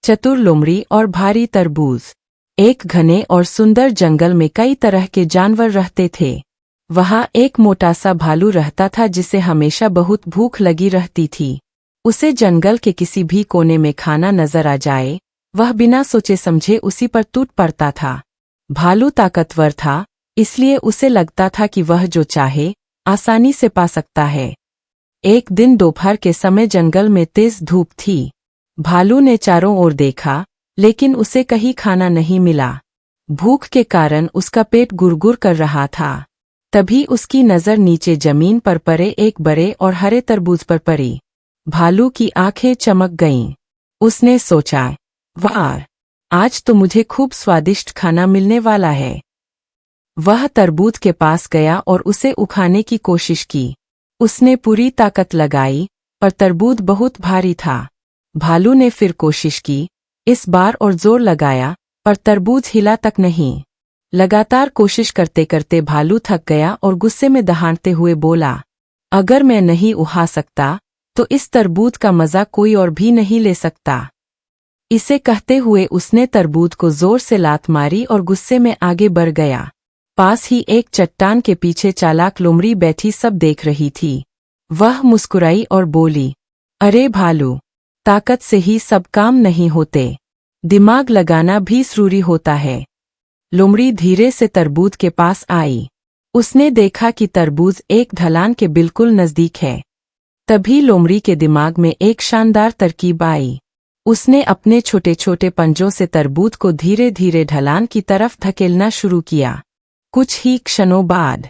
चतुर लोमड़ी और भारी तरबूज। एक घने और सुंदर जंगल में कई तरह के जानवर रहते थे। वहाँ एक मोटा सा भालू रहता था जिसे हमेशा बहुत भूख लगी रहती थी। उसे जंगल के किसी भी कोने में खाना नजर आ जाए, वह बिना सोचे समझे उसी पर टूट पड़ता था। भालू ताकतवर था, इसलिए उसे लगता था कि वह जो चाहे आसानी से पा सकता है। एक दिन दोपहर के समय जंगल में तेज धूप थी। भालू ने चारों ओर देखा, लेकिन उसे कहीं खाना नहीं मिला। भूख के कारण उसका पेट गुड़गुड़ कर रहा था। तभी उसकी नज़र नीचे जमीन पर पड़े एक बड़े और हरे तरबूज पर पड़ी। भालू की आंखें चमक गईं। उसने सोचा, वाह, आज तो मुझे खूब स्वादिष्ट खाना मिलने वाला है। वह तरबूज के पास गया और उसे उखाने की कोशिश की। उसने पूरी ताकत लगाई, पर तरबूज बहुत भारी था। भालू ने फिर कोशिश की, इस बार और जोर लगाया, पर तरबूज हिला तक नहीं। लगातार कोशिश करते करते भालू थक गया और गुस्से में दहाड़ते हुए बोला, अगर मैं नहीं उठा सकता तो इस तरबूज का मजा कोई और भी नहीं ले सकता। इसे कहते हुए उसने तरबूज को जोर से लात मारी और गुस्से में आगे बढ़ गया। पास ही एक चट्टान के पीछे चालाक लोमड़ी बैठी सब देख रही थी। वह मुस्कुराई और बोली, अरे भालू, ताकत से ही सब काम नहीं होते, दिमाग लगाना भी जरूरी होता है। लोमड़ी धीरे से तरबूज के पास आई। उसने देखा कि तरबूज एक ढलान के बिल्कुल नजदीक है। तभी लोमड़ी के दिमाग में एक शानदार तरकीब आई। उसने अपने छोटे छोटे पंजों से तरबूज को धीरे धीरे ढलान की तरफ धकेलना शुरू किया। कुछ ही क्षणों बाद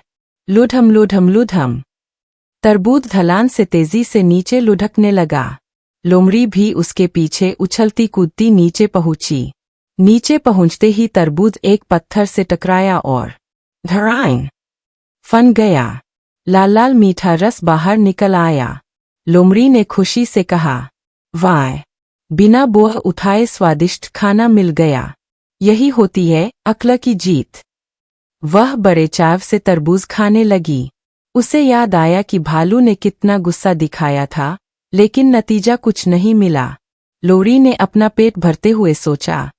लुढ़म लुढ़म लुढ़म तरबूज ढलान से तेजी से नीचे लुढ़कने लगा। लोमड़ी भी उसके पीछे उछलती कूदती नीचे पहुंची। नीचे पहुंचते ही तरबूज एक पत्थर से टकराया और धड़ाम फन गया। लाल लाल मीठा रस बाहर निकल आया। लोमड़ी ने खुशी से कहा, वाह, बिना बोझ उठाए स्वादिष्ट खाना मिल गया। यही होती है अक्ल की जीत। वह बड़े चाव से तरबूज खाने लगी। उसे याद आया कि भालू ने कितना गुस्सा दिखाया था, लेकिन नतीजा कुछ नहीं मिला। लोमड़ी ने अपना पेट भरते हुए सोचा,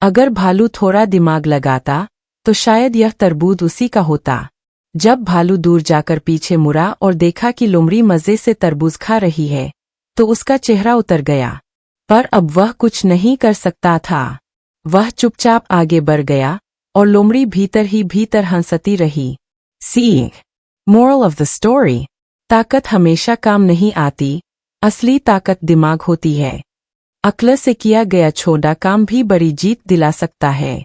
अगर भालू थोड़ा दिमाग लगाता तो शायद यह तरबूज उसी का होता। जब भालू दूर जाकर पीछे मुड़ा और देखा कि लोमड़ी मजे से तरबूज खा रही है, तो उसका चेहरा उतर गया। पर अब वह कुछ नहीं कर सकता था। वह चुपचाप आगे बढ़ गया और लोमड़ी भीतर ही भीतर हंसती रही। सीख, मोरल ऑफ द स्टोरी, ताकत हमेशा काम नहीं आती, असली ताकत दिमाग होती है। अक्ल से किया गया छोटा काम भी बड़ी जीत दिला सकता है।